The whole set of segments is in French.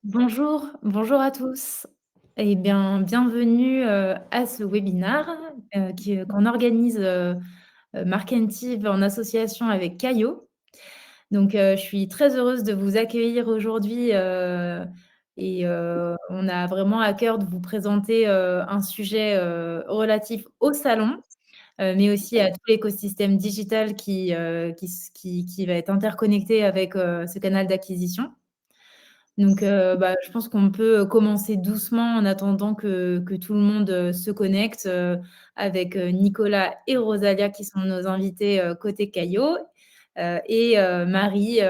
Bonjour, bonjour à tous et bien, bienvenue, à ce webinaire, qu'on organise, Markentive en association avec Caio. Donc, je suis très heureuse de vous accueillir aujourd'hui, on a vraiment à cœur de vous présenter, un sujet, relatif au salon, mais aussi à tout l'écosystème digital qui va être interconnecté avec, ce canal d'acquisition. Donc, je pense qu'on peut commencer doucement en attendant que tout le monde, se connecte, avec, Nicolas et Rosalia qui sont nos invités, côté Caio, Marie,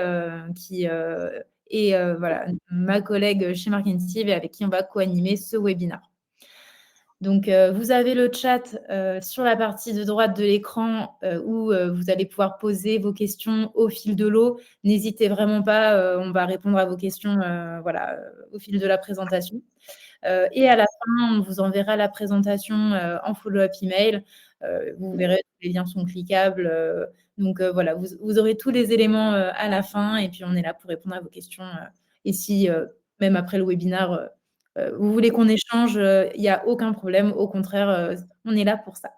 qui, est, voilà, ma collègue chez Marketing et avec qui on va co-animer ce webinaire. Donc, vous avez le chat, sur la partie de droite de l'écran, où, vous allez pouvoir poser vos questions au fil de l'eau. N'hésitez vraiment pas, on va répondre à vos questions, voilà, au fil de la présentation. Et à la fin, on vous enverra la présentation, en follow-up email. Vous verrez, les liens sont cliquables, donc voilà, vous aurez tous les éléments, à la fin et puis on est là pour répondre à vos questions, et si, même après le webinaire, vous voulez qu'on échange, il y a aucun problème. Au contraire, on est là pour ça.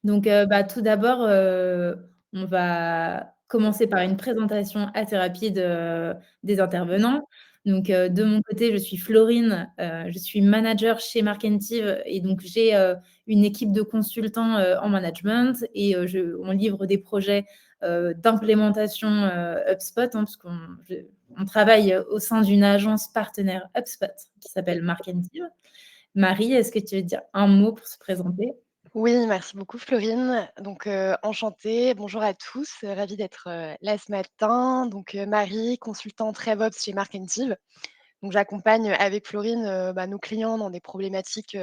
Donc, tout d'abord, on va commencer par une présentation assez rapide, des intervenants. Donc, de mon côté, je suis Florine, je suis manager chez Markentive et donc j'ai, une équipe de consultants, en management et on livre des projets, d'implémentation, HubSpot, hein, parce on travaille, au sein d'une agence partenaire HubSpot qui s'appelle Markentive. Marie, est-ce que tu veux dire un mot pour se présenter? Oui, merci beaucoup Florine. Donc, enchantée, bonjour à tous, ravie d'être, là ce matin. Donc, Marie, consultante RevOps chez Markentive. Donc j'accompagne avec Florine, nos clients dans des problématiques,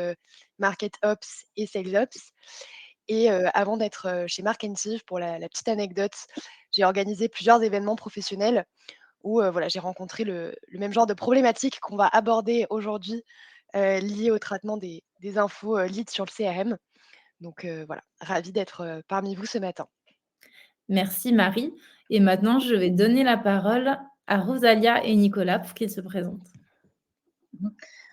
MarketOps et SalesOps. Et avant d'être, chez Markentive, pour la petite anecdote, j'ai organisé plusieurs événements professionnels où, voilà, j'ai rencontré le même genre de problématiques qu'on va aborder aujourd'hui, liées au traitement des infos, leads sur le CRM. Donc voilà, ravie d'être, parmi vous ce matin. Merci Marie. Et maintenant, je vais donner la parole à Rosalia et Nicolas pour qu'ils se présentent.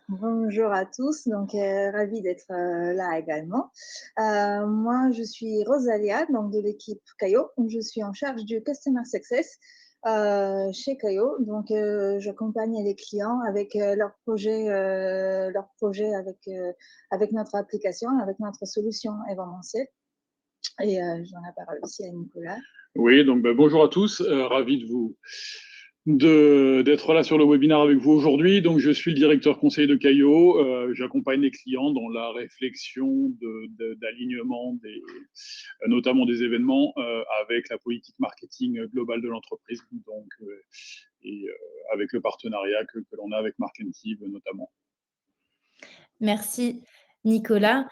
Bonjour à tous, donc ravie d'être là également. Moi, je suis Rosalia, donc de l'équipe Caio. Je suis en charge du Customer Success chez Caio. Donc, j'accompagne les clients avec leurs projets avec notre application, avec notre solution événementielle. Et j'en ai parlé aussi à Nicolas. Oui, donc bonjour à tous, ravi d'être là sur le webinaire avec vous aujourd'hui. Donc, je suis le directeur conseil de Caio. J'accompagne les clients dans la réflexion d'alignement notamment des événements avec la politique marketing globale de l'entreprise. Donc, avec le partenariat que l'on a avec Marketive notamment. Merci Nicolas.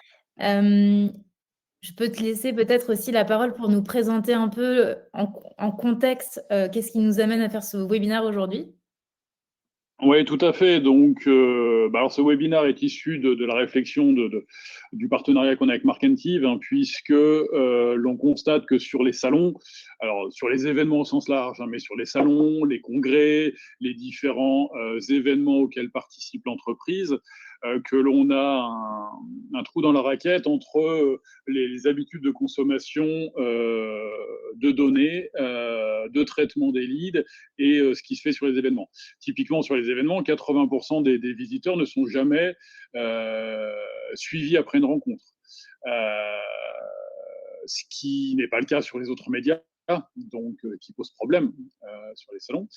Je peux te laisser peut-être aussi la parole pour nous présenter un peu en contexte, qu'est-ce qui nous amène à faire ce webinaire aujourd'hui? Oui, tout à fait. Donc, alors ce webinaire est issu de la réflexion du partenariat qu'on a avec Markentive, hein, puisque l'on constate que sur les salons, alors sur les événements au sens large, hein, mais sur les salons, les congrès, les différents événements auxquels participe l'entreprise, que l'on a un trou dans la raquette entre les habitudes de consommation de données, de traitement des leads et ce qui se fait sur les événements. Typiquement, sur les événements, 80% des visiteurs ne sont jamais suivis après une rencontre. Ce qui n'est pas le cas sur les autres médias, donc qui pose problème sur les salons.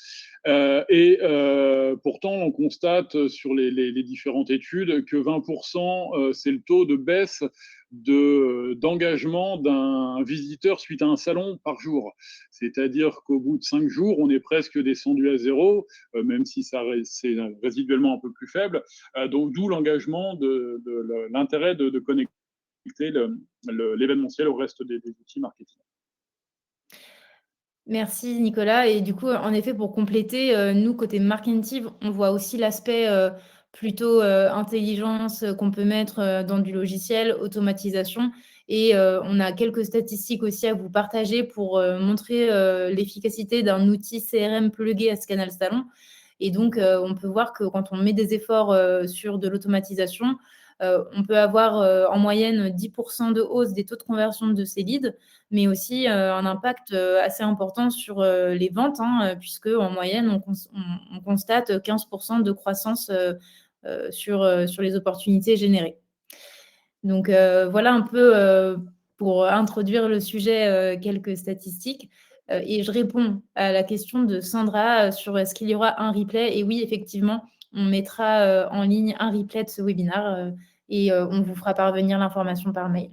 Pourtant, on constate sur les différentes études que 20%, c'est le taux de baisse d'engagement d'un visiteur suite à un salon par jour. C'est-à-dire qu'au bout de 5 jours, on est presque descendu à zéro, même si c'est résiduellement un peu plus faible. Donc, d'où l'engagement l'intérêt de connecter l'événementiel au reste des outils marketing. Merci Nicolas et du coup, en effet, pour compléter, nous côté Marketive, on voit aussi l'aspect, plutôt, intelligence, qu'on peut mettre, dans du logiciel, automatisation et on a quelques statistiques aussi à vous partager pour, montrer, l'efficacité d'un outil CRM plugué à ce canal salon. Et donc, on peut voir que quand on met des efforts sur de l'automatisation, on peut avoir en moyenne 10% de hausse des taux de conversion de ces leads, mais aussi un impact assez important sur les ventes, puisque en moyenne, on constate 15% de croissance sur les opportunités générées. Donc voilà un peu pour introduire le sujet quelques statistiques. Et je réponds à la question de Sandra sur est-ce qu'il y aura un replay. Et oui, effectivement, on mettra en ligne un replay de ce webinaire et on vous fera parvenir l'information par mail.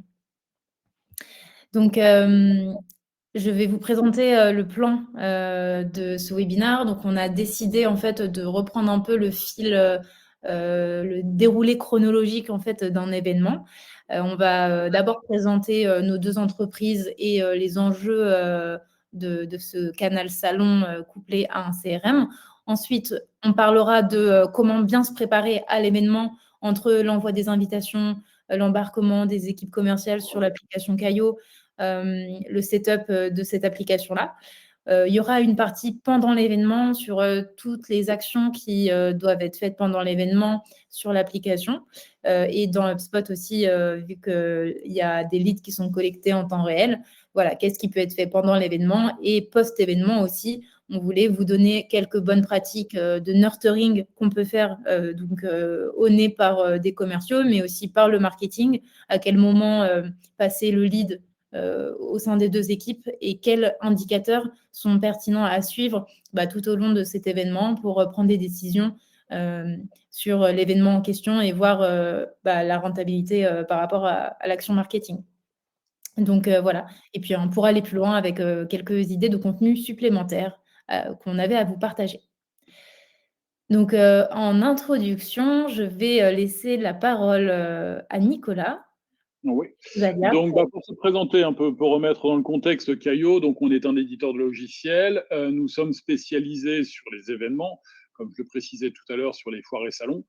Donc, je vais vous présenter le plan de ce webinaire. Donc, on a décidé en fait de reprendre un peu le fil, le déroulé chronologique en fait d'un événement. On va d'abord présenter nos 2 entreprises et les enjeux de ce canal salon couplé à un CRM. Ensuite, on parlera de comment bien se préparer à l'événement entre l'envoi des invitations, l'embarquement des équipes commerciales sur l'application Caio, le setup de cette application-là. Il y aura une partie pendant l'événement sur toutes les actions qui doivent être faites pendant l'événement sur l'application. Et dans HubSpot aussi, vu qu'il y a des leads qui sont collectés en temps réel, voilà, qu'est-ce qui peut être fait pendant l'événement et post-événement aussi. On voulait vous donner quelques bonnes pratiques de nurturing qu'on peut faire au nez par des commerciaux, mais aussi par le marketing. À quel moment passer le lead au sein des 2 équipes et quels indicateurs sont pertinents à suivre tout au long de cet événement pour prendre des décisions sur l'événement en question et voir la rentabilité par rapport à l'action marketing. Donc voilà. Et puis on pourra aller plus loin avec quelques idées de contenu supplémentaires qu'on avait à vous partager. Donc en introduction, je vais laisser la parole à Nicolas. Oui. Donc, pour se présenter un peu, pour remettre dans le contexte Caio, donc on est un éditeur de logiciels. Nous sommes spécialisés sur les événements, comme je le précisais tout à l'heure, sur les foires et salons,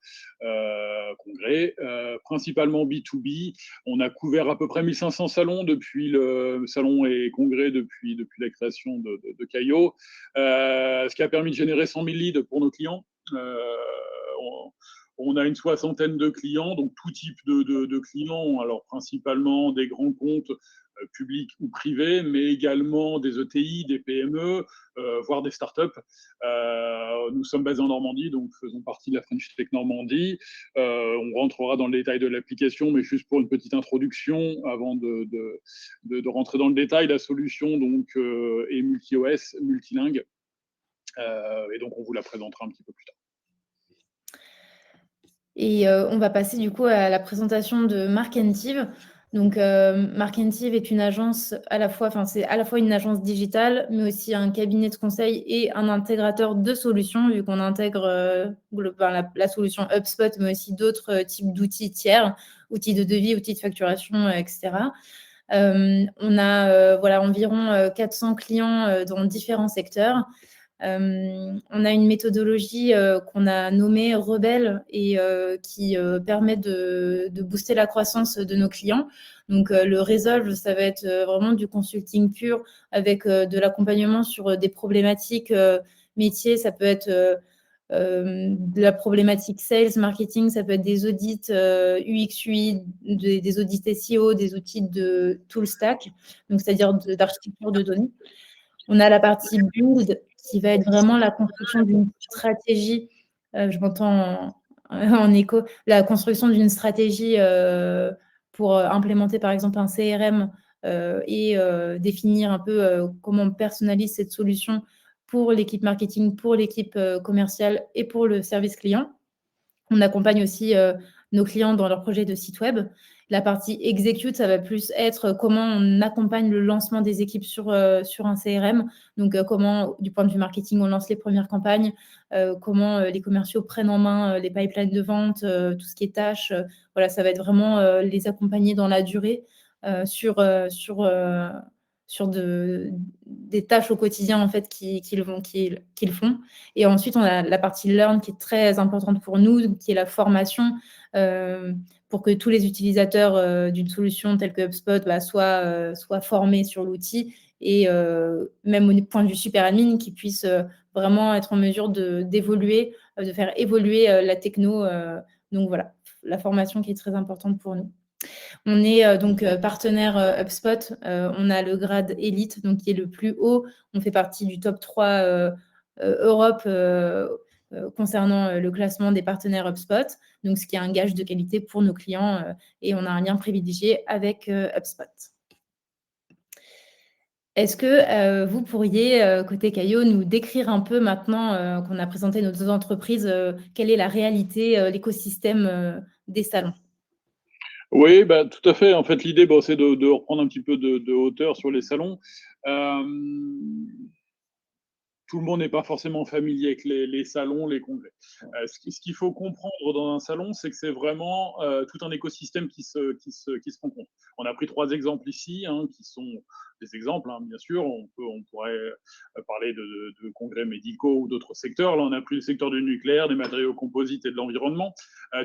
congrès, principalement B2B. On a couvert à peu près 1500 salons depuis le salon et congrès depuis la création de Caio, ce qui a permis de générer 100 000 leads pour nos clients. On a une 60aine de clients, donc tout type de clients, alors principalement des grands comptes publics ou privés, mais également des ETI, des PME, voire des startups. Nous sommes basés en Normandie, donc faisons partie de la French Tech Normandie. On rentrera dans le détail de l'application, mais juste pour une petite introduction, avant de rentrer dans le détail, la solution donc, est multi-OS, multilingue, et donc on vous la présentera un petit peu plus tard. Et on va passer du coup à la présentation de Markentive. Donc Markentive est une agence c'est à la fois une agence digitale, mais aussi un cabinet de conseil et un intégrateur de solutions, vu qu'on intègre la solution HubSpot, mais aussi d'autres types d'outils tiers, outils de devis, outils de facturation, etc. On a environ 400 clients dans différents secteurs. On a une méthodologie qu'on a nommée Rebelle et qui permet de booster la croissance de nos clients. Donc, le Resolve, ça va être vraiment du consulting pur avec de l'accompagnement sur des problématiques métiers. Ça peut être de la problématique sales, marketing, ça peut être des audits UX, UI, des audits SEO, des outils de tool stack, donc c'est-à-dire d'architecture de données. On a la partie build qui va être vraiment la construction d'une stratégie. Je m'entends en écho. La construction d'une stratégie pour implémenter par exemple un CRM et définir un peu comment on personnalise cette solution pour l'équipe marketing, pour l'équipe commerciale et pour le service client. On accompagne aussi nos clients dans leur projet de site web. La partie execute, ça va plus être comment on accompagne le lancement des équipes sur un CRM. Donc, comment, du point de vue marketing, on lance les premières campagnes, comment les commerciaux prennent en main les pipelines de vente, tout ce qui est tâches. Voilà, ça va être vraiment les accompagner dans la durée sur des tâches au quotidien en fait qu'ils font. Et ensuite, on a la partie learn qui est très importante pour nous, qui est la formation pour que tous les utilisateurs d'une solution telle que HubSpot soient formés sur l'outil et même au point de vue super admin, qu'ils puissent vraiment être en mesure d'évoluer, de faire évoluer la techno. Donc voilà, la formation qui est très importante pour nous. On est donc partenaire HubSpot. On a le grade élite, donc qui est le plus haut. On fait partie du top 3 Europe concernant le classement des partenaires HubSpot, donc ce qui est un gage de qualité pour nos clients et on a un lien privilégié avec HubSpot. Est-ce que vous pourriez, côté Caio, nous décrire un peu maintenant qu'on a présenté nos 2 entreprises, quelle est la réalité, l'écosystème des salons? Oui, bah, tout à fait. En fait, l'idée, c'est de reprendre un petit peu de hauteur sur les salons. Tout le monde n'est pas forcément familier avec les salons, les congrès. Ce qu'il faut comprendre dans un salon, c'est que c'est vraiment tout un écosystème qui se rencontre. On a pris 3 exemples ici, qui sont des exemples, bien sûr. On pourrait parler de congrès médicaux ou d'autres secteurs. Là, on a pris le secteur du nucléaire, des matériaux composites et de l'environnement.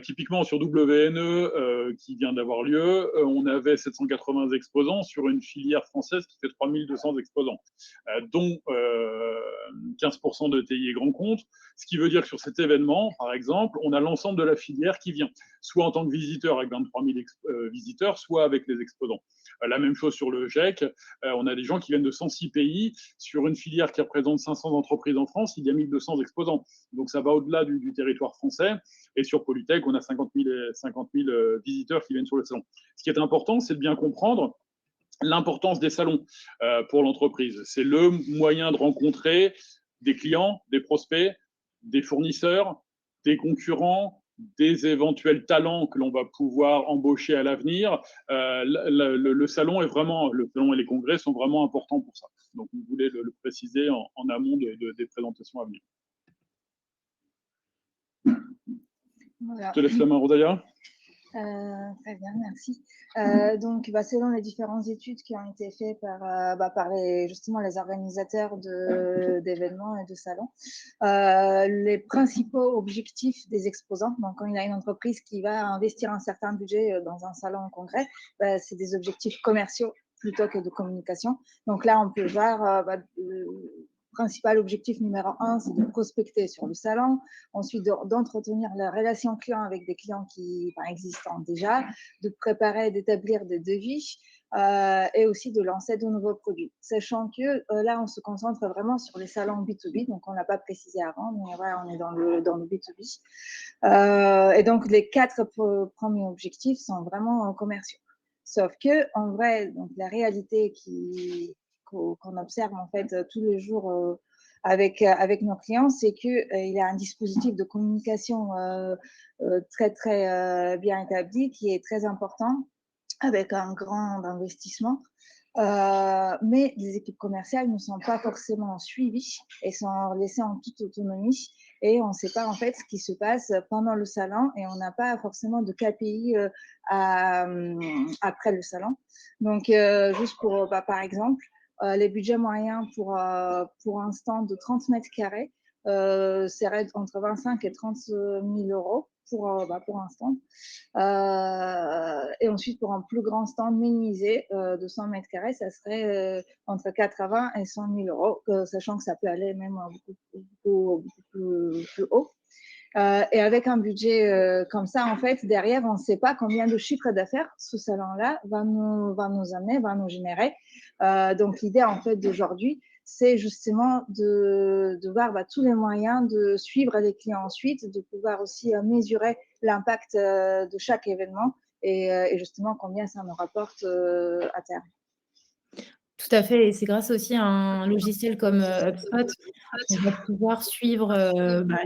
Typiquement, sur WNE, qui vient d'avoir lieu, on avait 780 exposants sur une filière française qui fait 3200 exposants, dont 15% de TI et grands comptes, ce qui veut dire que sur cet événement, par exemple, on a l'ensemble de la filière qui vient, soit en tant que visiteur avec 23 000 visiteurs, soit avec les exposants. La même chose sur le GIEC, on a des gens qui viennent de 106 pays, sur une filière qui représente 500 entreprises en France, il y a 1200 exposants. Donc ça va au-delà du territoire français, et sur Polytech, on a 50 000 visiteurs qui viennent sur le salon. Ce qui est important, c'est de bien comprendre l'importance des salons pour l'entreprise. C'est le moyen de rencontrer des clients, des prospects, des fournisseurs, des concurrents, des éventuels talents que l'on va pouvoir embaucher à l'avenir. Le salon est vraiment, le salon et les congrès sont vraiment importants pour ça. Donc, on voulait le préciser en amont des présentations à venir. Voilà. Je te laisse la main, Rosalia. Très bien, merci. Donc, selon les différentes études qui ont été faites par justement les organisateurs d'événements et de salons, les principaux objectifs des exposants, donc quand il y a une entreprise qui va investir un certain budget dans un salon ou congrès, c'est des objectifs commerciaux plutôt que de communication. Donc là, on peut voir principal objectif numéro 1, c'est de prospecter sur le salon, ensuite d'entretenir la relation client avec des clients qui existent déjà, de préparer, d'établir des devis et aussi de lancer de nouveaux produits. Sachant que là, on se concentre vraiment sur les salons B2B, donc on ne l'a pas précisé avant, mais voilà, on est dans le B2B. Et donc, les 4 premiers objectifs sont vraiment commerciaux. Sauf que, en vrai, donc, la réalité qu'on observe en fait tous les jours avec nos clients, c'est qu'il y a un dispositif de communication très très bien établi qui est très important avec un grand investissement. Mais les équipes commerciales ne sont pas forcément suivies et sont laissées en toute autonomie et on ne sait pas en fait ce qui se passe pendant le salon et on n'a pas forcément de KPI après le salon. Donc, juste pour, par exemple, les budgets moyens pour un stand de 30 mètres carrés seraient entre 25 et 30 000 euros pour un stand. Et ensuite, pour un plus grand stand minimisé de 100 mètres carrés, ça serait entre 80 et 100 000 euros, sachant que ça peut aller même beaucoup plus haut. Et avec un budget comme ça, en fait, derrière, on ne sait pas combien de chiffres d'affaires ce salon-là va nous amener, va nous générer. Donc, l'idée, en fait, d'aujourd'hui, c'est justement de voir tous les moyens de suivre les clients ensuite, de pouvoir aussi mesurer l'impact de chaque événement et justement combien ça nous rapporte à terme. Tout à fait, et c'est grâce aussi à un logiciel comme HubSpot, on va pouvoir suivre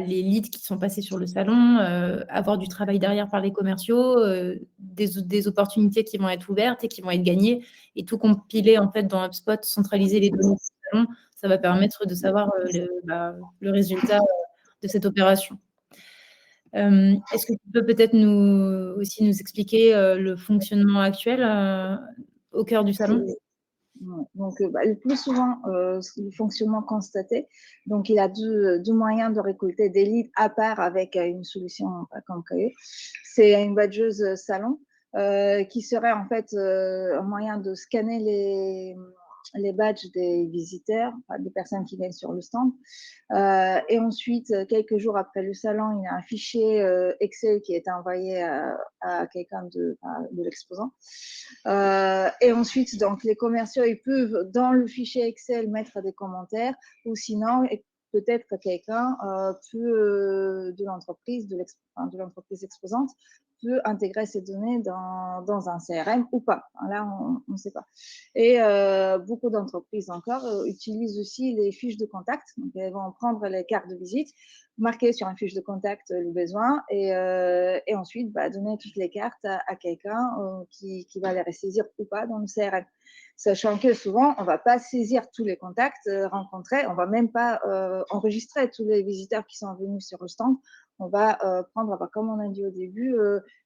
les leads qui sont passés sur le salon, avoir du travail derrière par les commerciaux, des opportunités qui vont être ouvertes et qui vont être gagnées, et tout compiler en fait dans HubSpot, centraliser les données du salon, ça va permettre de savoir le résultat de cette opération. Est-ce que tu peux peut-être nous expliquer le fonctionnement actuel au cœur du salon ? Donc, le plus souvent, le fonctionnement constaté, donc il a deux moyens de récolter des leads à part avec une solution comme Kayo. C'est une badgeuse salon qui serait en fait un moyen de scanner les badges des visiteurs, des personnes qui viennent sur le stand. Et ensuite, quelques jours après le salon, il y a un fichier Excel qui est envoyé à quelqu'un de l'exposant. Et ensuite, donc, les commerciaux, ils peuvent, dans le fichier Excel, mettre des commentaires, ou sinon, peut-être que quelqu'un de l'entreprise exposante peut intégrer ces données dans un CRM ou pas. Là, on ne sait pas. Et beaucoup d'entreprises encore utilisent aussi les fiches de contact. Donc, elles vont prendre les cartes de visite, marquer sur une fiche de contact le besoin et ensuite donner toutes les cartes à quelqu'un qui va les ressaisir ou pas dans le CRM. Sachant que souvent, on ne va pas saisir tous les contacts rencontrés, on ne va même pas enregistrer tous les visiteurs qui sont venus sur le stand. On va prendre, comme on a dit au début,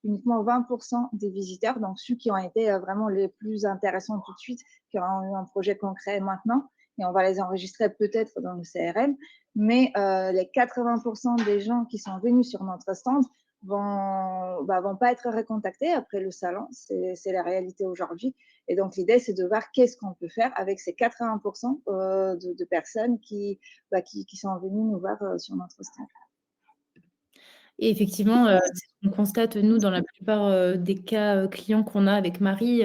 uniquement 20% des visiteurs, donc ceux qui ont été vraiment les plus intéressants tout de suite, qui ont eu un projet concret maintenant, et on va les enregistrer peut-être dans le CRM, mais les 80% des gens qui sont venus sur notre stand vont pas être recontactés après le salon, c'est la réalité aujourd'hui. Et donc l'idée, c'est de voir qu'est-ce qu'on peut faire avec ces 80% de personnes qui sont venues nous voir sur notre stand. Et effectivement, on constate, nous, dans la plupart des cas clients qu'on a avec Marie,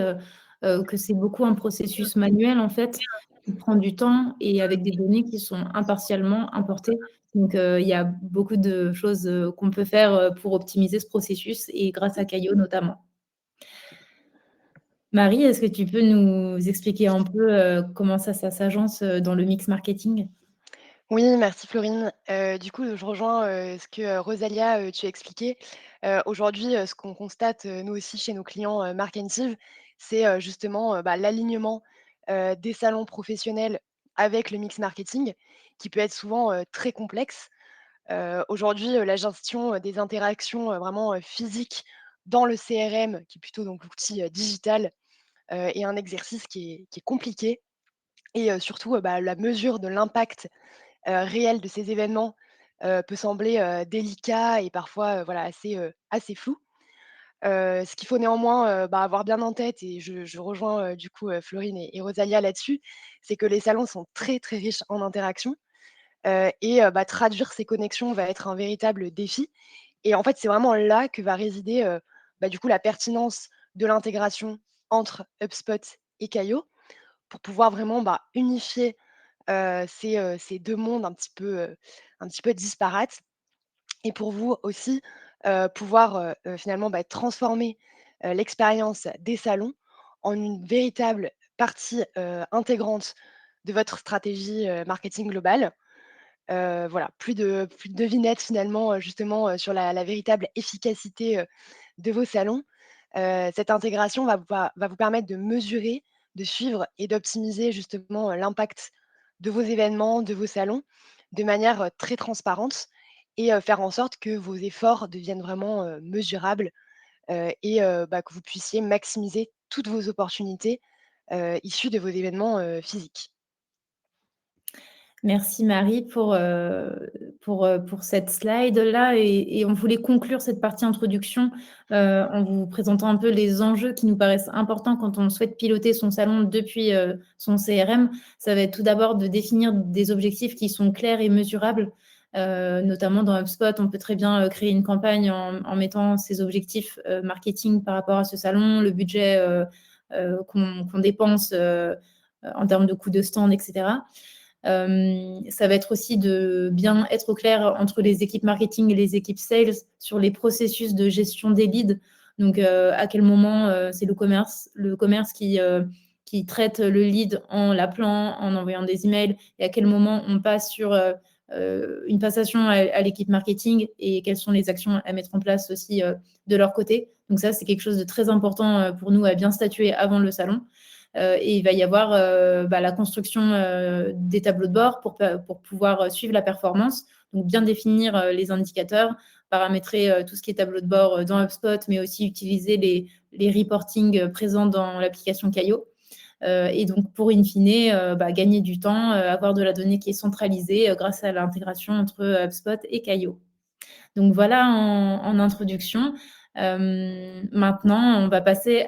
que c'est beaucoup un processus manuel, en fait, qui prend du temps et avec des données qui sont impartialement importées. Donc, il y a beaucoup de choses qu'on peut faire pour optimiser ce processus et grâce à Kayo notamment. Marie, est-ce que tu peux nous expliquer un peu comment ça s'agence dans le mix marketing? Oui, merci Florine. Du coup, je rejoins ce que Rosalia, tu as expliqué. Aujourd'hui, ce qu'on constate, nous aussi chez nos clients Markentive, c'est justement l'alignement des salons professionnels avec le mix marketing, qui peut être souvent très complexe. Aujourd'hui, la gestion des interactions vraiment physiques dans le CRM, qui est plutôt donc l'outil digital, est un exercice qui est compliqué et surtout, la mesure de l'impact réel de ces événements peut sembler délicat et parfois voilà, assez flou. Ce qu'il faut néanmoins avoir bien en tête, et je rejoins du coup Florine et Rosalia là-dessus, c'est que les salons sont très très riches en interactions et traduire ces connexions va être un véritable défi. Et en fait, c'est vraiment là que va résider du coup la pertinence de l'intégration entre HubSpot et Kayo pour pouvoir vraiment unifier ces 2 mondes un petit peu disparates et pour vous aussi, pouvoir, finalement, transformer, l'expérience des salons en une véritable partie, intégrante de votre stratégie, marketing globale. Voilà, plus de devinettes finalement, justement, sur la véritable efficacité, de vos salons. Cette intégration va vous permettre de mesurer, de suivre et d'optimiser justement, l'impact de vos événements, de vos salons, de manière, très transparente et faire en sorte que vos efforts deviennent vraiment, mesurables, et que vous puissiez maximiser toutes vos opportunités, issues de vos événements, physiques. Merci Marie pour cette slide-là et on voulait conclure cette partie introduction en vous présentant un peu les enjeux qui nous paraissent importants quand on souhaite piloter son salon depuis son CRM. Ça va être tout d'abord de définir des objectifs qui sont clairs et mesurables. Notamment dans HubSpot, on peut très bien créer une campagne en mettant ses objectifs marketing par rapport à ce salon, le budget qu'on dépense en termes de coûts de stand, etc. Ça va être aussi de bien être au clair entre les équipes marketing et les équipes sales sur les processus de gestion des leads. Donc, à quel moment c'est le commerce qui traite le lead en l'appelant, en envoyant des emails, et à quel moment on passe sur une passation à l'équipe marketing et quelles sont les actions à mettre en place aussi de leur côté. Donc ça, c'est quelque chose de très important pour nous à bien statuer avant le salon. Et il va y avoir la construction des tableaux de bord pour pouvoir suivre la performance. Donc, bien définir les indicateurs, paramétrer tout ce qui est tableau de bord dans HubSpot, mais aussi utiliser les reportings présents dans l'application Kayo. et donc pour in fine gagner du temps, avoir de la donnée qui est centralisée grâce à l'intégration entre HubSpot et Caio. Donc voilà en introduction. Maintenant, on va passer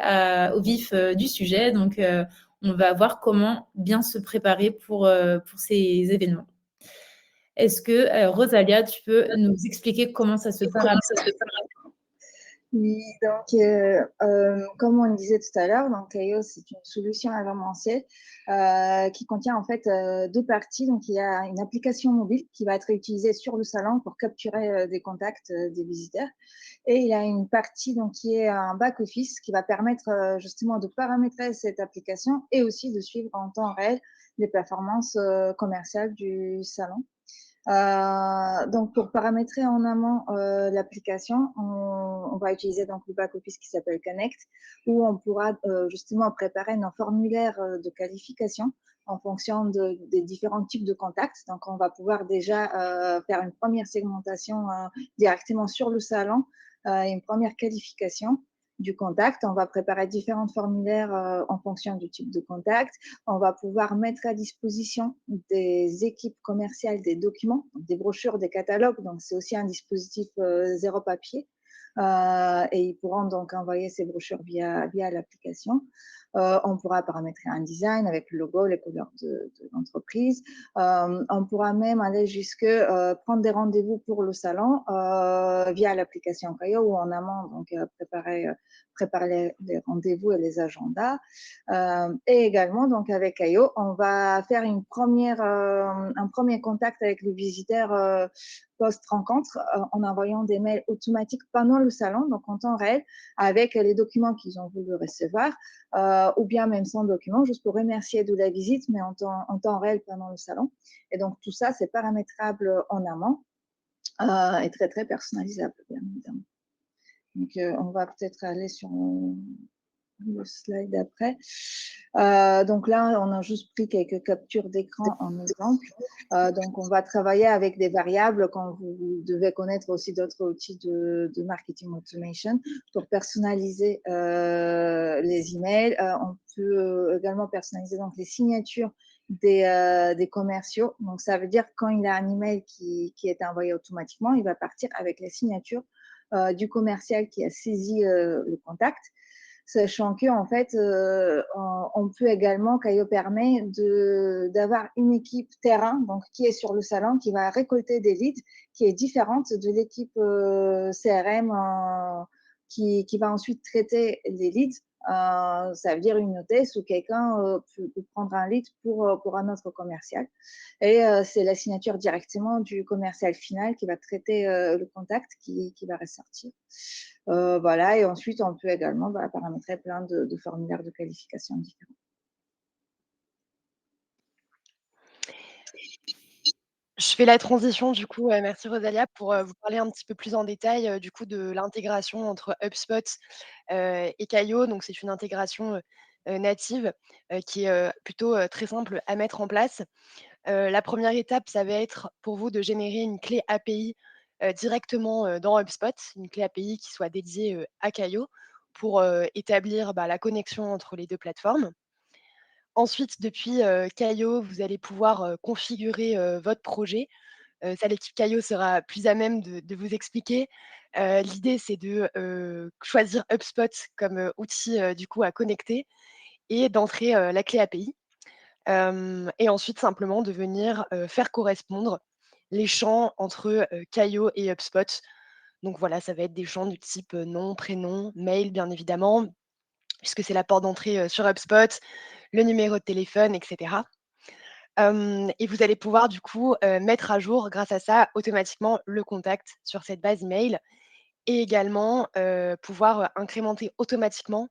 au vif du sujet. Donc, on va voir comment bien se préparer pour ces événements. Est-ce que, Rosalia, tu peux nous expliquer comment ça se paramètre? Oui, donc, comme on le disait tout à l'heure, donc Caio, c'est une solution événementielle qui contient en fait deux parties. Donc, il y a une application mobile qui va être utilisée sur le salon pour capturer des contacts des visiteurs. Et il y a une partie donc, qui est un back-office qui va permettre justement de paramétrer cette application et aussi de suivre en temps réel les performances commerciales du salon. Donc, pour paramétrer en amont l'application, on va utiliser donc le back-office qui s'appelle Connect, où on pourra justement préparer nos formulaires de qualification en fonction des différents types de contacts. Donc, on va pouvoir déjà faire une première segmentation directement sur le salon, une première qualification du contact. On va préparer différents formulaires en fonction du type de contact. On va pouvoir mettre à disposition des équipes commerciales des documents, des brochures, des catalogues. Donc, c'est aussi un dispositif zéro papier. Et ils pourront donc envoyer ces brochures via l'application. On pourra paramétrer un design avec le logo, les couleurs de l'entreprise. On pourra même aller jusque prendre des rendez-vous pour le salon via l'application Caio ou en amont, donc préparer les rendez-vous et les agendas. Et également, donc avec Caio, on va faire un premier contact avec le visiteur post-rencontre en envoyant des mails automatiques pendant le salon, donc en temps réel, avec les documents qu'ils ont voulu recevoir, ou bien même sans documents, juste pour remercier de la visite, mais en temps réel pendant le salon. Et donc, tout ça, c'est paramétrable en amont et très, très personnalisable, bien évidemment. Donc, on va peut-être aller sur le slide après. Donc là, on a juste pris quelques captures d'écran en exemple. Donc, on va travailler avec des variables quand vous devez connaître aussi d'autres outils de marketing automation pour personnaliser les emails. On peut également personnaliser donc les signatures des commerciaux. Donc, ça veut dire quand il y a un email qui est envoyé automatiquement, il va partir avec les signatures du commercial qui a saisi le contact. Sachant que en fait, on peut également, Caio permet d'avoir une équipe terrain, donc qui est sur le salon, qui va récolter des leads, qui est différente de l'équipe CRM qui va ensuite traiter les leads. Ça veut dire une hôtesse ou quelqu'un peut prendre un lead pour un autre commercial. Et c'est la signature directement du commercial final qui va traiter le contact qui va ressortir. Voilà, et ensuite, on peut également paramétrer plein de formulaires de qualification différents. Je fais la transition du coup, merci Rosalia pour vous parler un petit peu plus en détail du coup de l'intégration entre HubSpot et Caio. Donc c'est une intégration native qui est plutôt très simple à mettre en place. La première étape, ça va être pour vous de générer une clé API directement dans HubSpot, une clé API qui soit dédiée à Caio pour établir la connexion entre les deux plateformes. Ensuite, depuis Caio, vous allez pouvoir configurer votre projet. Ça, l'équipe Caio sera plus à même de vous expliquer. L'idée, c'est de choisir HubSpot comme outil du coup à connecter et d'entrer la clé API. Et ensuite, simplement de venir faire correspondre les champs entre Caio et HubSpot. Donc voilà, ça va être des champs du type nom, prénom, mail, bien évidemment, puisque c'est la porte d'entrée sur HubSpot, le numéro de téléphone, etc. Et vous allez pouvoir du coup mettre à jour grâce à ça automatiquement le contact sur cette base email et également pouvoir incrémenter automatiquement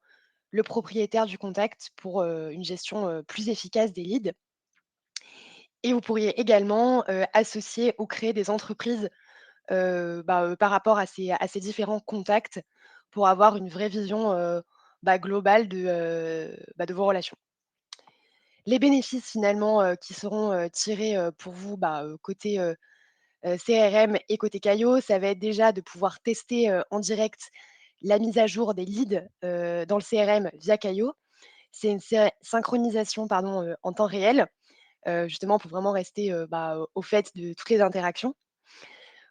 le propriétaire du contact pour une gestion plus efficace des leads. Et vous pourriez également associer ou créer des entreprises par rapport à ces différents contacts pour avoir une vraie vision globale de vos relations. Les bénéfices finalement qui seront tirés pour vous côté CRM et côté Caio, ça va être déjà de pouvoir tester en direct la mise à jour des leads dans le CRM via Caio. C'est une synchronisation en temps réel, justement pour vraiment rester au fait de toutes les interactions.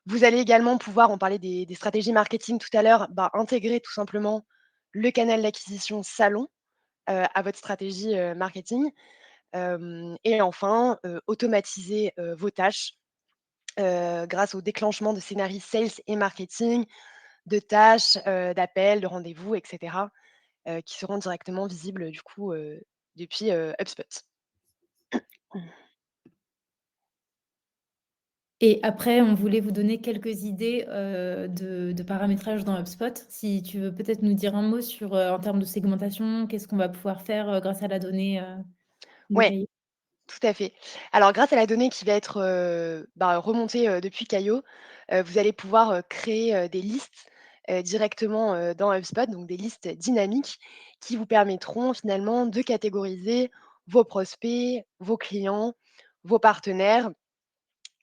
Vous allez également pouvoir, on parlait des stratégies marketing tout à l'heure, intégrer tout simplement le canal d'acquisition salon à votre stratégie marketing. Et enfin, automatiser vos tâches grâce au déclenchement de scénarios sales et marketing, de tâches, d'appels, de rendez-vous, etc., qui seront directement visibles du coup depuis HubSpot. Et après, on voulait vous donner quelques idées, de paramétrage dans HubSpot. Si tu veux peut-être nous dire un mot sur, en termes de segmentation, qu'est-ce qu'on va pouvoir faire, grâce à la donnée, de Ouais, Cahier? tout à fait. Alors grâce à la donnée qui va être, remontée, depuis Caio, vous allez pouvoir, créer, des listes, directement, dans HubSpot, donc des listes dynamiques qui vous permettront finalement de catégoriser vos prospects, vos clients, vos partenaires,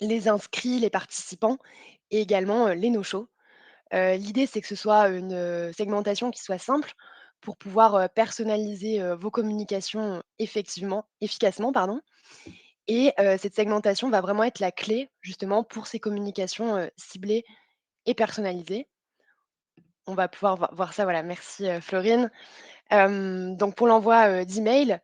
les inscrits, les participants et également, les no-shows. L'idée, c'est que ce soit une, segmentation qui soit simple pour pouvoir, personnaliser, vos communications efficacement, pardon. Et cette segmentation va vraiment être la clé justement pour ces communications, ciblées et personnalisées. On va pouvoir voir ça, voilà, merci, Florine. Donc pour l'envoi, d'emails,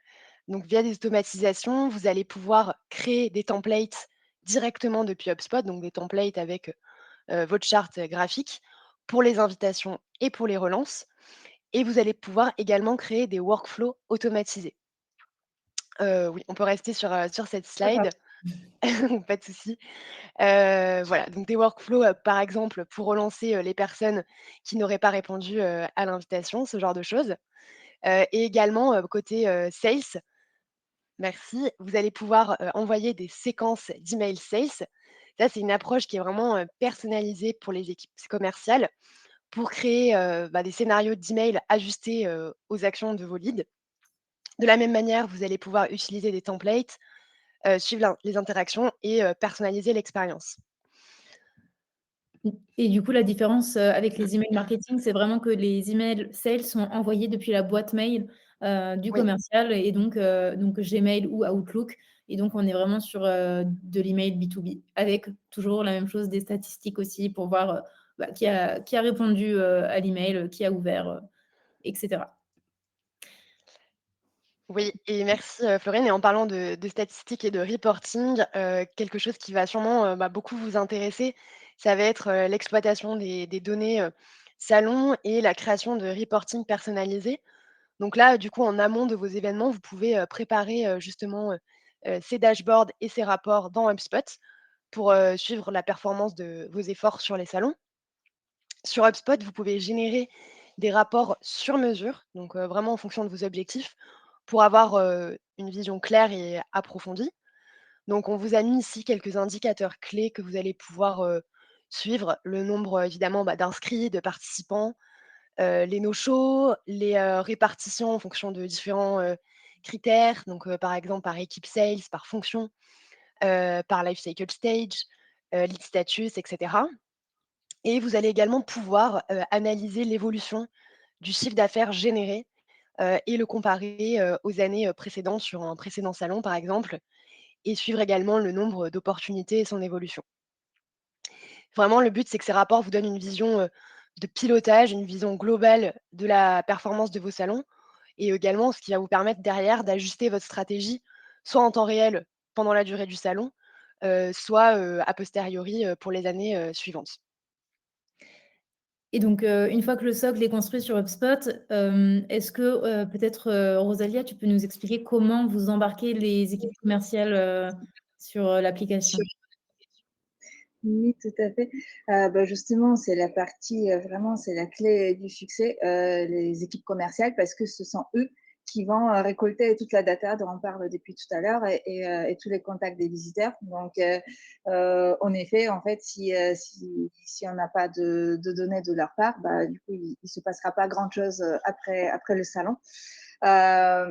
donc via des automatisations, vous allez pouvoir créer des templates directement depuis HubSpot, donc des templates avec, votre charte graphique pour les invitations et pour les relances. Et vous allez pouvoir également créer des workflows automatisés. Oui, on peut rester sur cette D'accord. slide, pas de souci. Voilà, donc des workflows, par exemple, pour relancer, les personnes qui n'auraient pas répondu, à l'invitation, ce genre de choses. Et également, côté, sales, merci, vous allez pouvoir, envoyer des séquences d'emails sales. Ça, c'est une approche qui est vraiment, personnalisée pour les équipes commerciales pour créer, des scénarios d'emails ajustés, aux actions de vos leads. De la même manière, vous allez pouvoir utiliser des templates, suivre les interactions et personnaliser l'expérience. Et du coup, la différence, avec les emails marketing, c'est vraiment que les emails sales sont envoyés depuis la boîte mail, du Oui. commercial et donc Gmail ou Outlook et donc on est vraiment sur, de l'email B2B avec toujours la même chose, des statistiques aussi pour voir, qui a répondu, à l'email, qui a ouvert, et cetera. Oui et merci, Florine et en parlant de statistiques et de reporting, quelque chose qui va sûrement, beaucoup vous intéresser, ça va être, l'exploitation des données, salons et la création de reporting personnalisés. Donc là, du coup, en amont de vos événements, vous pouvez, préparer, justement, ces dashboards et ces rapports dans HubSpot pour, suivre la performance de vos efforts sur les salons. Sur HubSpot, vous pouvez générer des rapports sur mesure, donc vraiment en fonction de vos objectifs, pour avoir une vision claire et approfondie. Donc, on vous a mis ici quelques indicateurs clés que vous allez pouvoir suivre. Le nombre, évidemment, d'inscrits, de participants, les no-shows, les répartitions en fonction de différents critères. Donc, par exemple, par équipe sales, par fonction, par life cycle stage, lead status, etc. Et vous allez également pouvoir, analyser l'évolution du chiffre d'affaires généré, et le comparer, aux années, précédentes sur un précédent salon, par exemple, et suivre également le nombre d'opportunités et son évolution. Vraiment, le but, c'est que ces rapports vous donnent une vision, de pilotage, une vision globale de la performance de vos salons et également ce qui va vous permettre derrière d'ajuster votre stratégie, soit en temps réel pendant la durée du salon, soit, a posteriori, pour les années, suivantes. Et donc, une fois que le socle est construit sur HubSpot, est-ce que, peut-être, Rosalia, tu peux nous expliquer comment vous embarquez les équipes commerciales, sur, l'application? Oui, tout à fait. Justement, c'est la partie, vraiment, c'est la clé du succès, les équipes commerciales, parce que ce sont eux qui vont, récolter toute la data dont on parle depuis tout à l'heure et tous les contacts des visiteurs. Donc, en effet, en fait, si on n'a pas de données de leur part, du coup, il se passera pas grand-chose, après le salon.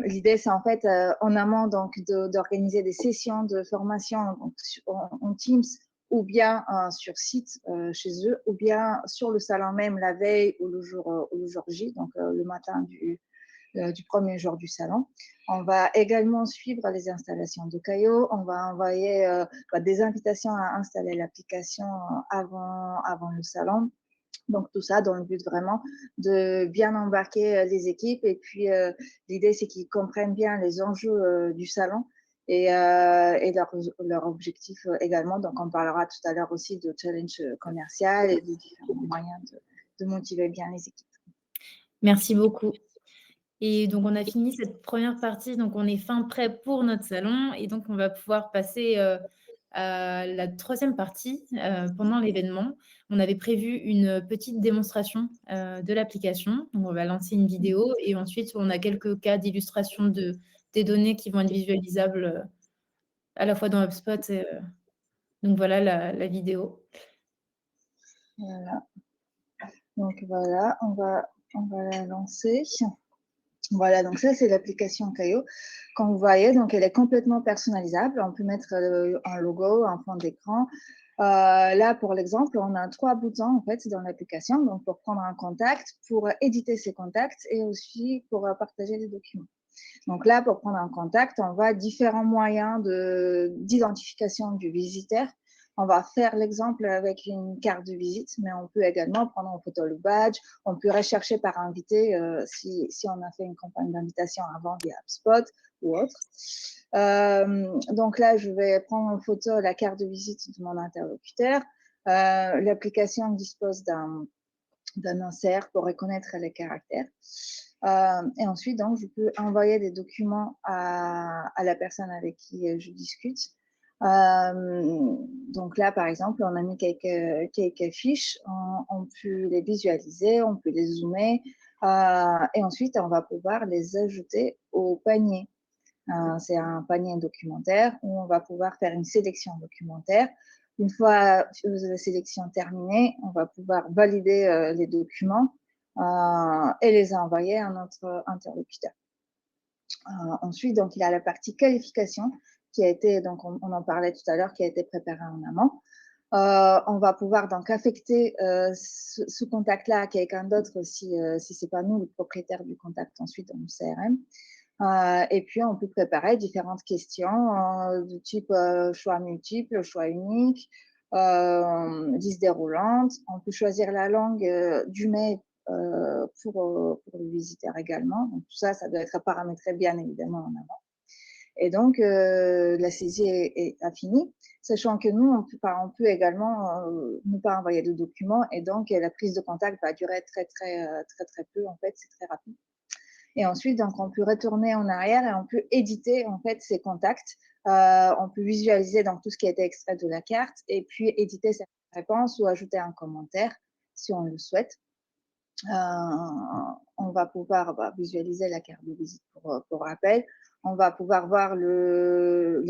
L'idée, c'est en fait, en amont donc d'organiser des sessions de formation donc en Teams ou bien sur site chez eux, ou bien sur le salon même la veille ou le jour J, donc le matin du premier jour du salon. On va également suivre les installations de Caio. On va envoyer des invitations à installer l'application avant le salon. Donc, tout ça dans le but vraiment de bien embarquer les équipes. Et puis, l'idée, c'est qu'ils comprennent bien les enjeux du salon et leur objectif également. Donc, on parlera tout à l'heure aussi de challenge commercial et de différents moyens de motiver bien les équipes. Merci beaucoup. Et donc, on a fini cette première partie. Donc, on est fin prêt pour notre salon. Et donc, on va pouvoir passer à la troisième partie pendant l'événement. On avait prévu une petite démonstration de l'application. Donc, on va lancer une vidéo et ensuite, on a quelques cas d'illustration des données qui vont être visualisables à la fois dans HubSpot. Donc, voilà la vidéo. Voilà. Donc, voilà, on va la lancer. Voilà, donc ça, c'est l'application Caio. Comme vous voyez, donc elle est complètement personnalisable. On peut mettre un logo, un fond d'écran. Là, pour l'exemple, on a 3 boutons en fait dans l'application. Donc, pour prendre un contact, pour éditer ses contacts et aussi pour partager les documents. Donc là, pour prendre un contact, on voit différents moyens d'identification du visiteur. On va faire l'exemple avec une carte de visite, mais on peut également prendre en photo le badge. On peut rechercher par invité si on a fait une campagne d'invitation avant via HubSpot ou autre. Donc là, je vais prendre en photo la carte de visite de mon interlocuteur. L'application dispose d'un insert pour reconnaître les caractères. Et ensuite, donc, je peux envoyer des documents à la personne avec qui je discute. Donc là, par exemple, on a mis quelques fiches, on peut les visualiser, on peut les zoomer, et ensuite, on va pouvoir les ajouter au panier. C'est un panier documentaire où on va pouvoir faire une sélection documentaire. Une fois la sélection terminée, on va pouvoir valider les documents et les envoyer à notre interlocuteur. Ensuite, donc, il y a la partie qualification qui a été, donc on en parlait tout à l'heure, qui a été préparée en amont. On va pouvoir donc affecter ce contact-là à quelqu'un d'autre si ce n'est pas nous le propriétaire du contact ensuite dans le CRM. Et puis, on peut préparer différentes questions de type choix multiple, choix unique, liste déroulante. On peut choisir la langue du mail pour le visiteur également. Donc, tout ça, ça doit être paramétré bien évidemment en avant. Et donc, la saisie a fini, sachant que nous, on peut également ne pas envoyer de documents et donc la prise de contact va durer très peu. En fait, c'est très rapide. Et ensuite, donc, on peut retourner en arrière et on peut éditer en fait ces contacts. On peut visualiser donc tout ce qui a été extrait de la carte et puis éditer cette réponse ou ajouter un commentaire si on le souhaite. On va pouvoir visualiser la carte de visite pour rappel. On va pouvoir voir le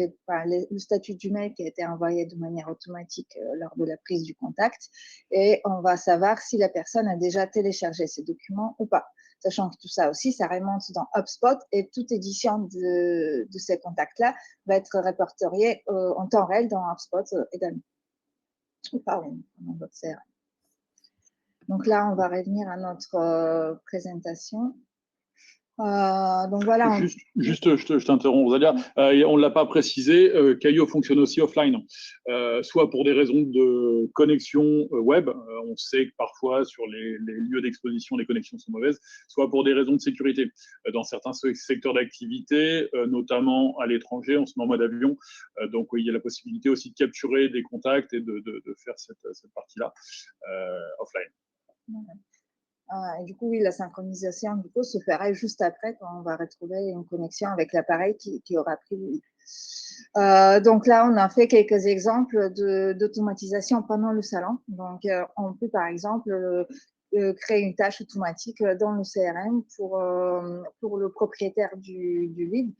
statut du mail qui a été envoyé de manière automatique lors de la prise du contact et on va savoir si la personne a déjà téléchargé ces documents ou pas. Sachant que tout ça aussi, ça remonte dans HubSpot et toute édition de ces contacts-là va être répertoriée en temps réel dans HubSpot également. Pardon, dans votre CRM. Donc là, on va revenir à notre présentation. Donc voilà. Juste, je t'interromps, Rosalia. On ne l'a pas précisé, Caio fonctionne aussi offline, soit pour des raisons de connexion web. On sait que parfois, sur les lieux d'exposition, les connexions sont mauvaises, soit pour des raisons de sécurité. Dans certains secteurs d'activité, notamment à l'étranger, on se met en mode avion. Donc, il y a la possibilité aussi de capturer des contacts et de faire cette partie-là offline. Ouais. Et du coup, oui, la synchronisation du coup, se ferait juste après quand on va retrouver une connexion avec l'appareil qui aura pris le lead. Donc là, on a fait quelques exemples d'automatisation pendant le salon. Donc, on peut par exemple créer une tâche automatique dans le CRM pour le propriétaire du lead,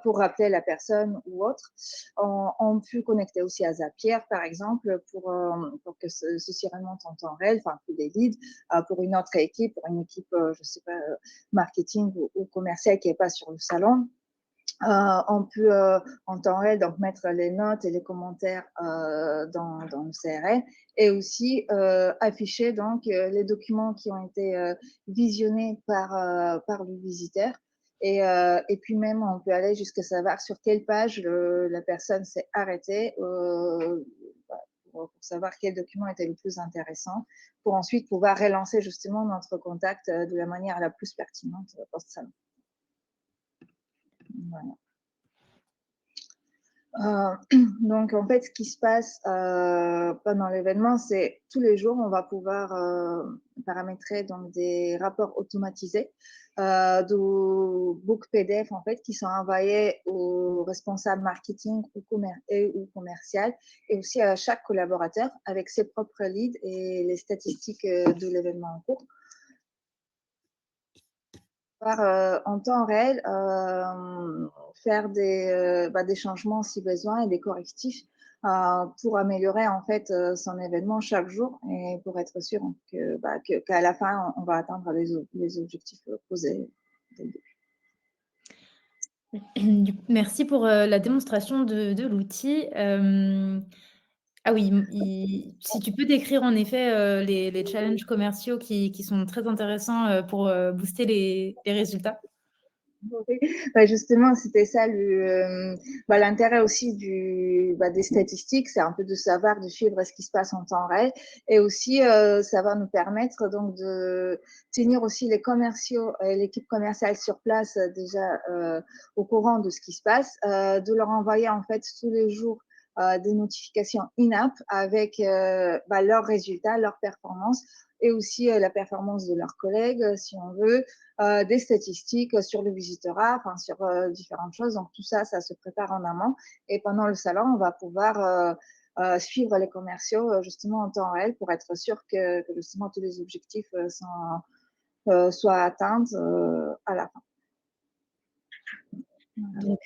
pour rappeler la personne ou autre. On peut connecter aussi à Zapier, par exemple, pour que ceci remonte en temps réel, enfin, pour des leads, pour une autre équipe, pour une équipe, je ne sais pas, marketing ou commerciale qui n'est pas sur le salon. On peut en temps réel donc mettre les notes et les commentaires dans le CRM et aussi afficher donc les documents qui ont été visionnés par le visiteur et puis même on peut aller jusqu'à savoir sur quelle page la personne s'est arrêtée pour savoir quel document était le plus intéressant pour ensuite pouvoir relancer justement notre contact de la manière la plus pertinente post-salon. Voilà. Donc, en fait, ce qui se passe pendant l'événement, c'est tous les jours, on va pouvoir paramétrer donc, des rapports automatisés de book PDF en fait, qui sont envoyés aux responsables marketing ou commercial et aussi à chaque collaborateur avec ses propres leads et les statistiques de l'événement en cours. En temps réel, faire des changements si besoin et des correctifs pour améliorer en fait son événement chaque jour et pour être sûr qu'à la fin, on va atteindre les objectifs posés dès le début. Merci pour la démonstration de l'outil. Ah oui, si tu peux décrire en effet les challenges commerciaux qui sont très intéressants pour booster les résultats. Oui, justement, c'était ça l'intérêt aussi des statistiques, c'est un peu de savoir, de suivre ce qui se passe en temps réel et aussi ça va nous permettre donc de tenir aussi les commerciaux et l'équipe commerciale sur place déjà au courant de ce qui se passe, de leur envoyer en fait tous les jours des notifications in-app avec leurs résultats, leurs performances et aussi la performance de leurs collègues, si on veut, des statistiques sur le visitorat, enfin sur différentes choses. Donc tout ça, ça se prépare en amont. Et pendant le salon, on va pouvoir suivre les commerciaux justement en temps réel pour être sûr que justement tous les objectifs soient atteints à la fin. Donc,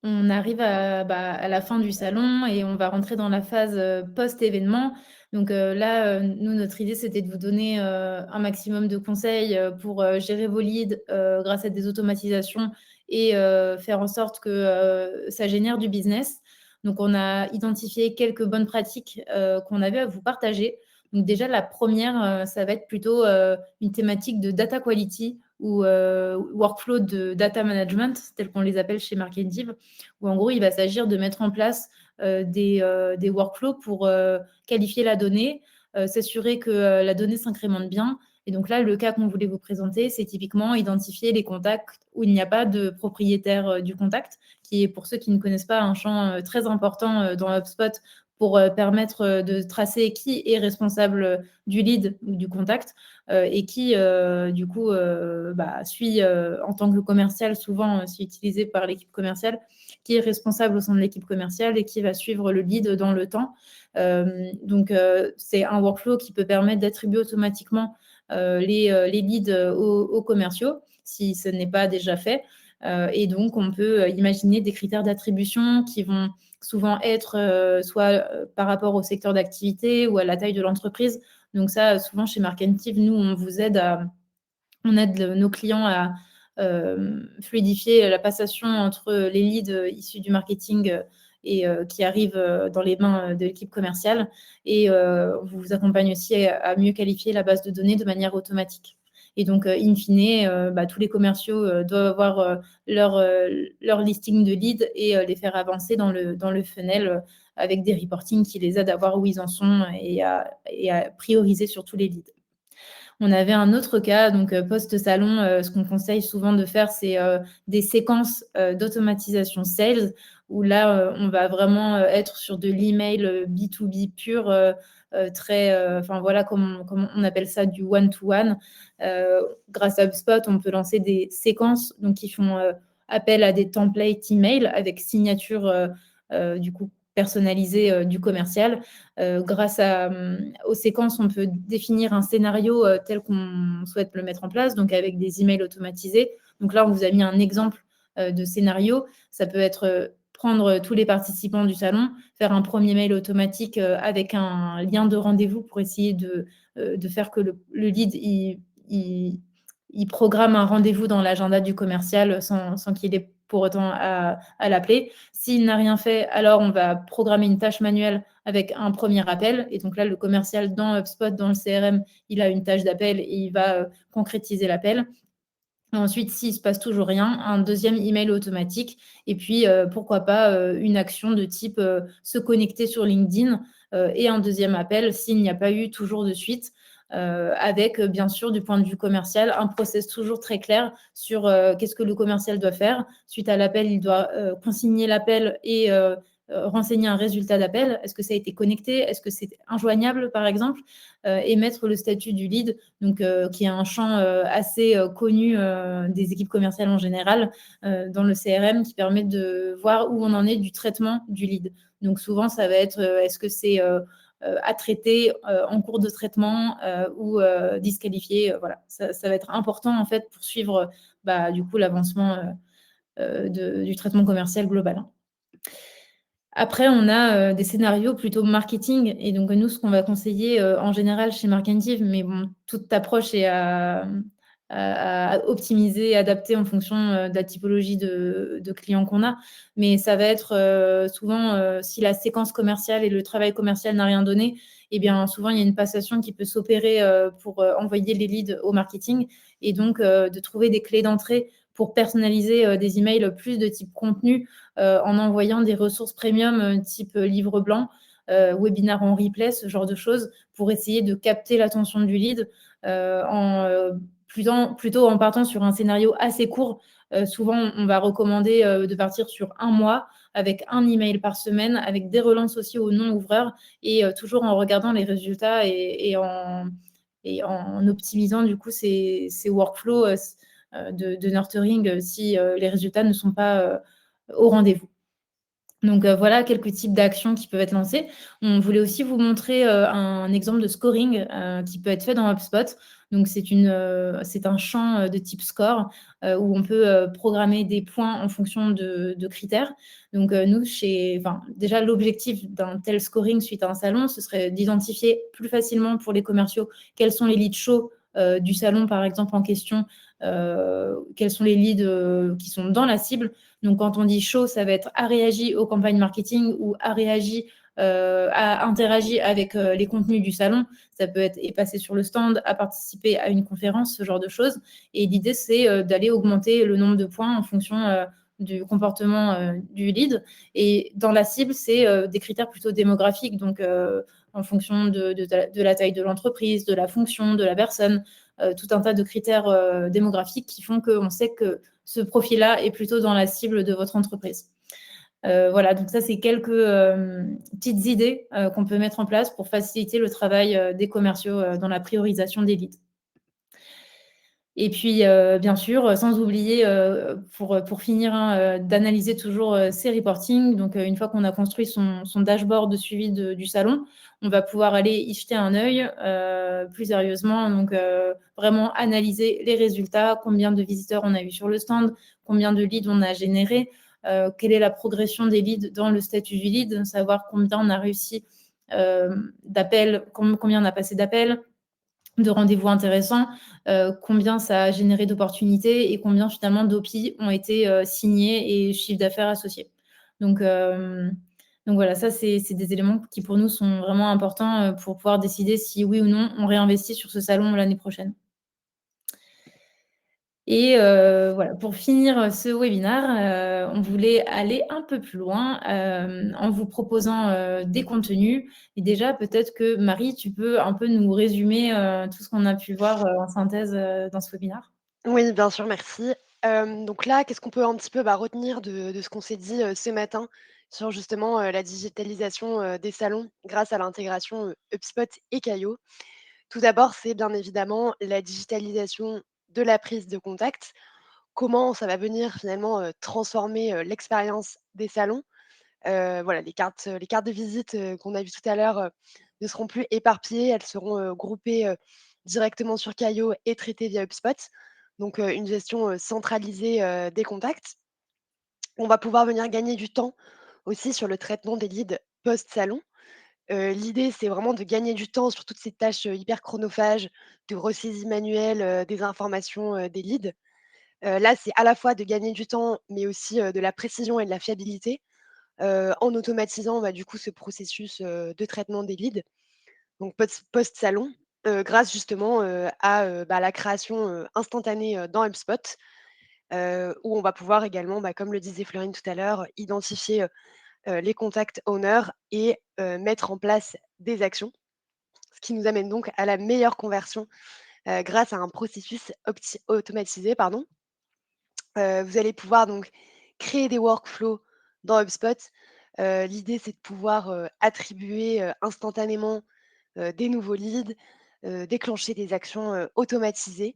on arrive à la fin du salon et on va rentrer dans la phase post-événement. Donc là, nous, notre idée, c'était de vous donner un maximum de conseils pour gérer vos leads grâce à des automatisations et faire en sorte que ça génère du business. Donc, on a identifié quelques bonnes pratiques qu'on avait à vous partager. Donc déjà, la première, ça va être plutôt une thématique de data quality ou workflow de data management, tel qu'on les appelle chez Marketive, où en gros, il va s'agir de mettre en place des workflows pour qualifier la donnée, s'assurer que la donnée s'incrémente bien. Et donc là, le cas qu'on voulait vous présenter, c'est typiquement identifier les contacts où il n'y a pas de propriétaire du contact, qui est, pour ceux qui ne connaissent pas, un champ très important dans HubSpot pour permettre de tracer qui est responsable du lead ou du contact et qui, du coup, suit en tant que commercial, souvent c'est utilisé par l'équipe commerciale, qui est responsable au sein de l'équipe commerciale et qui va suivre le lead dans le temps. Donc, c'est un workflow qui peut permettre d'attribuer automatiquement les leads aux commerciaux, si ce n'est pas déjà fait. Et donc, on peut imaginer des critères d'attribution qui vont souvent être soit par rapport au secteur d'activité ou à la taille de l'entreprise. Donc ça, souvent chez Marketive, nous, on aide nos clients à fluidifier la passation entre les leads issus du marketing et qui arrivent dans les mains de l'équipe commerciale. Et on vous accompagne aussi à mieux qualifier la base de données de manière automatique. Et donc, in fine, tous les commerciaux doivent avoir leur listing de leads et les faire avancer dans le funnel avec des reportings qui les aident à voir où ils en sont et à prioriser sur tous les leads. On avait un autre cas, donc post-salon, ce qu'on conseille souvent de faire, c'est des séquences d'automatisation sales, où là, on va vraiment être sur de l'email B2B pur, très, voilà, comme on appelle ça du one-to-one. Grâce à HubSpot, on peut lancer des séquences donc, qui font appel à des templates email avec signature du coup personnalisée du commercial. Grâce aux séquences, on peut définir un scénario tel qu'on souhaite le mettre en place, donc avec des emails automatisés. Donc là, on vous a mis un exemple de scénario. Ça peut être prendre tous les participants du salon, faire un premier mail automatique avec un lien de rendez-vous pour essayer de faire que le lead il programme un rendez-vous dans l'agenda du commercial sans qu'il ait pour autant à l'appeler. S'il n'a rien fait, alors on va programmer une tâche manuelle avec un premier appel. Et donc là, le commercial dans HubSpot, dans le CRM, il a une tâche d'appel et il va concrétiser l'appel. Ensuite, s'il ne se passe toujours rien, un deuxième email automatique. Et puis, pourquoi pas une action de type se connecter sur LinkedIn et un deuxième appel s'il n'y a pas eu toujours de suite. Avec, bien sûr, du point de vue commercial, un process toujours très clair sur qu'est-ce que le commercial doit faire. Suite à l'appel, il doit consigner l'appel et renseigner un résultat d'appel. Est-ce que ça a été connecté? Est-ce que c'est injoignable, par exemple? Et mettre le statut du lead, donc, qui est un champ assez connu des équipes commerciales en général dans le CRM, qui permet de voir où on en est du traitement du lead. Donc souvent, ça va être est-ce que c'est à traiter en cours de traitement ou disqualifié. Voilà, ça va être important en fait pour suivre du coup l'avancement du traitement commercial global. Après, on a des scénarios plutôt marketing. Et donc, nous, ce qu'on va conseiller en général chez Markentive, mais bon, toute approche est à optimiser, adapter en fonction de la typologie de clients qu'on a. Mais ça va être souvent, si la séquence commerciale et le travail commercial n'a rien donné, eh bien, souvent, il y a une passation qui peut s'opérer pour envoyer les leads au marketing. Et donc, de trouver des clés d'entrée pour personnaliser des emails plus de type contenu, en envoyant des ressources premium type livre blanc, webinar en replay, ce genre de choses, pour essayer de capter l'attention du lead plutôt en partant sur un scénario assez court. Souvent, on va recommander de partir sur 1 mois avec un email par semaine, avec des relances aussi aux non-ouvreurs et toujours en regardant les résultats et en optimisant du coup ces workflows de nurturing si les résultats ne sont pas au rendez-vous. Donc voilà quelques types d'actions qui peuvent être lancées. On voulait aussi vous montrer un exemple de scoring qui peut être fait dans HubSpot. Donc c'est un champ de type score où on peut programmer des points en fonction de critères. Donc nous, déjà l'objectif d'un tel scoring suite à un salon, ce serait d'identifier plus facilement pour les commerciaux quels sont les leads chauds du salon, par exemple, en question, quels sont les leads qui sont dans la cible. Donc, quand on dit chaud, ça va être a réagi aux campagnes marketing ou a réagi, a interagi avec les contenus du salon. Ça peut être est passé sur le stand, a participé à une conférence, ce genre de choses. Et l'idée, c'est d'aller augmenter le nombre de points en fonction du comportement du lead. Et dans la cible, c'est des critères plutôt démographiques. Donc, en fonction de la taille de l'entreprise, de la fonction, de la personne, tout un tas de critères démographiques qui font qu'on sait que ce profil-là est plutôt dans la cible de votre entreprise. Voilà, donc ça, c'est quelques petites idées qu'on peut mettre en place pour faciliter le travail des commerciaux dans la priorisation des leads. Et puis, bien sûr, sans oublier, pour finir, d'analyser toujours ses reportings. Donc, une fois qu'on a construit son dashboard de suivi du salon, on va pouvoir aller y jeter un œil plus sérieusement. Donc, vraiment analyser les résultats, combien de visiteurs on a eu sur le stand, combien de leads on a généré, quelle est la progression des leads dans le statut du lead, savoir combien on a réussi d'appels, combien on a passé d'appels, de rendez-vous intéressants, combien ça a généré d'opportunités et combien finalement d'OPI ont été signés et chiffre d'affaires associés. Donc voilà, ça c'est des éléments qui pour nous sont vraiment importants pour pouvoir décider si oui ou non on réinvestit sur ce salon l'année prochaine. Et voilà, pour finir ce webinaire, on voulait aller un peu plus loin en vous proposant des contenus. Et déjà, peut-être que Marie, tu peux un peu nous résumer tout ce qu'on a pu voir en synthèse dans ce webinaire? Oui, bien sûr, merci. Donc là, qu'est-ce qu'on peut un petit peu retenir de ce qu'on s'est dit ce matin sur justement la digitalisation des salons grâce à l'intégration HubSpot et Caio. Tout d'abord, c'est bien évidemment la digitalisation de la prise de contact. Comment ça va venir finalement transformer l'expérience des salons. Voilà, les cartes de visite qu'on a vues tout à l'heure ne seront plus éparpillées, elles seront groupées directement sur Caio et traitées via HubSpot. Donc une gestion centralisée des contacts. On va pouvoir venir gagner du temps aussi sur le traitement des leads post-salon. L'idée, c'est vraiment de gagner du temps sur toutes ces tâches hyper chronophages, de ressaisie manuelle des informations des leads. Là, c'est à la fois de gagner du temps, mais aussi de la précision et de la fiabilité, en automatisant du coup ce processus de traitement des leads, donc post-salon, grâce justement à la création instantanée dans HubSpot, où on va pouvoir également, comme le disait Florine tout à l'heure, identifier les contact owners et mettre en place des actions, ce qui nous amène donc à la meilleure conversion grâce à un processus automatisé. Pardon. Vous allez pouvoir donc créer des workflows dans HubSpot. L'idée, c'est de pouvoir attribuer instantanément des nouveaux leads, déclencher des actions automatisées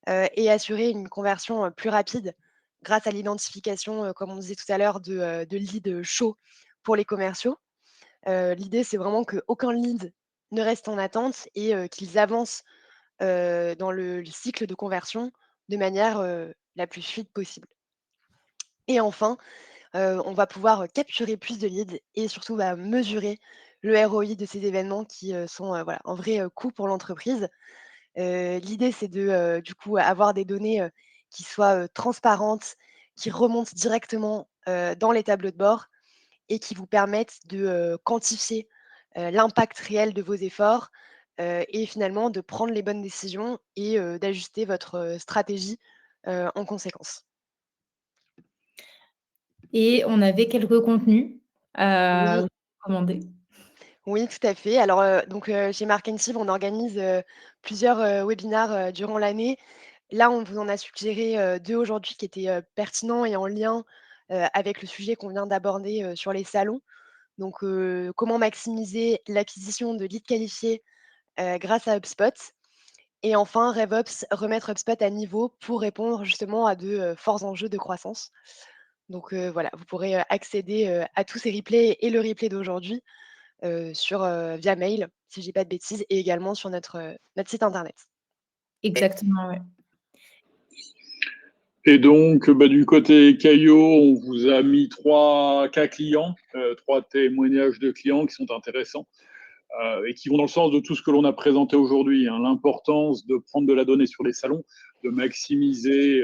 et assurer une conversion plus rapide grâce à l'identification, comme on disait tout à l'heure, de leads chauds pour les commerciaux. L'idée, c'est vraiment qu'aucun lead ne reste en attente et qu'ils avancent dans le cycle de conversion de manière la plus fluide possible. Et enfin, on va pouvoir capturer plus de leads et surtout mesurer le ROI de ces événements qui sont un vrai coût pour l'entreprise. L'idée, c'est de du coup avoir des données qui soient transparentes, qui remontent directement dans les tableaux de bord et qui vous permettent de quantifier l'impact réel de vos efforts et finalement de prendre les bonnes décisions et d'ajuster votre stratégie en conséquence. Et on avait quelques contenus à Oui, vous recommander. oui, tout à fait. Alors, donc, chez Mark Sieve, on organise plusieurs webinaires durant l'année. Là, on vous en a suggéré 2 aujourd'hui qui étaient pertinents et en lien avec le sujet qu'on vient d'aborder sur les salons. Donc, comment maximiser l'acquisition de leads qualifiés grâce à HubSpot. Et enfin, RevOps, remettre HubSpot à niveau pour répondre justement à de forts enjeux de croissance. Donc voilà, vous pourrez accéder à tous ces replays et le replay d'aujourd'hui via mail, si je dis pas de bêtises, et également sur notre site internet. Exactement, ouais. Et donc, du côté Caio, on vous a mis 3 cas clients, 3 témoignages de clients qui sont intéressants et qui vont dans le sens de tout ce que l'on a présenté aujourd'hui, hein. L'importance de prendre de la donnée sur les salons, de maximiser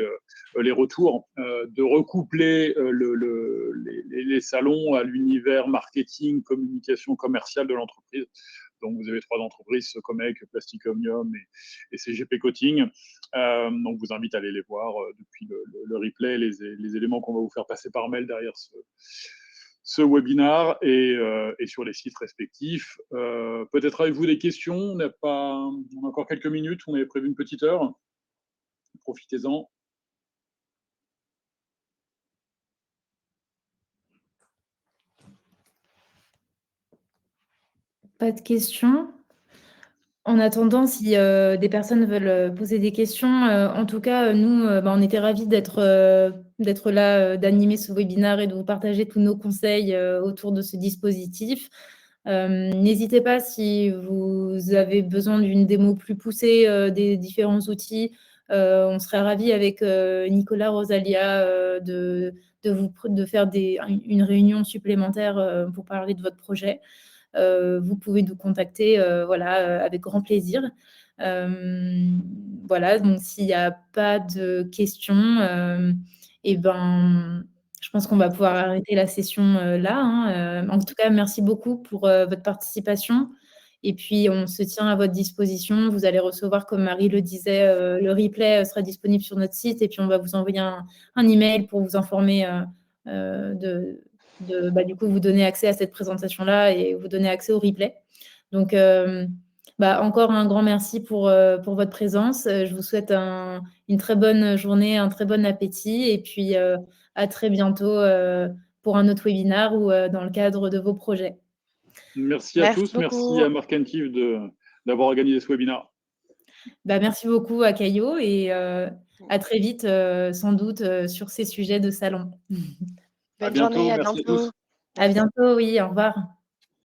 les retours, de recoupler les salons à l'univers marketing, communication commerciale de l'entreprise. Donc, vous avez 3 entreprises, Socomec, Plastic Omnium et CGP Coating. Donc, je vous invite à aller les voir depuis le replay, les éléments qu'on va vous faire passer par mail derrière ce webinar et sur les sites respectifs. Peut-être avez-vous des questions? On a encore quelques minutes, on avait prévu une petite heure. Profitez-en. Pas de questions. En attendant, si des personnes veulent poser des questions, en tout cas, nous, on était ravis d'être là, d'animer ce webinaire et de vous partager tous nos conseils autour de ce dispositif. N'hésitez pas si vous avez besoin d'une démo plus poussée des différents outils. On serait ravis avec Nicolas Rosalia de faire une réunion supplémentaire pour parler de votre projet. Vous pouvez nous contacter avec grand plaisir. Voilà, donc s'il n'y a pas de questions, je pense qu'on va pouvoir arrêter la session là, hein. En tout cas, merci beaucoup pour votre participation. Et puis, on se tient à votre disposition. Vous allez recevoir, comme Marie le disait, le replay sera disponible sur notre site. Et puis, on va vous envoyer un email pour vous informer du coup, vous donner accès à cette présentation-là et vous donner accès au replay. Donc, encore un grand merci pour votre présence. Je vous souhaite une très bonne journée, un très bon appétit et puis à très bientôt pour un autre webinaire ou dans le cadre de vos projets. Merci à Merci tous. Merci beaucoup. à Mark Sieve d'avoir organisé ce webinaire. Merci beaucoup à Caio et à très vite, sans doute, sur ces sujets de salon. À Bonne journée, bientôt. à Merci à tous. bientôt. À Merci. bientôt, oui, au revoir.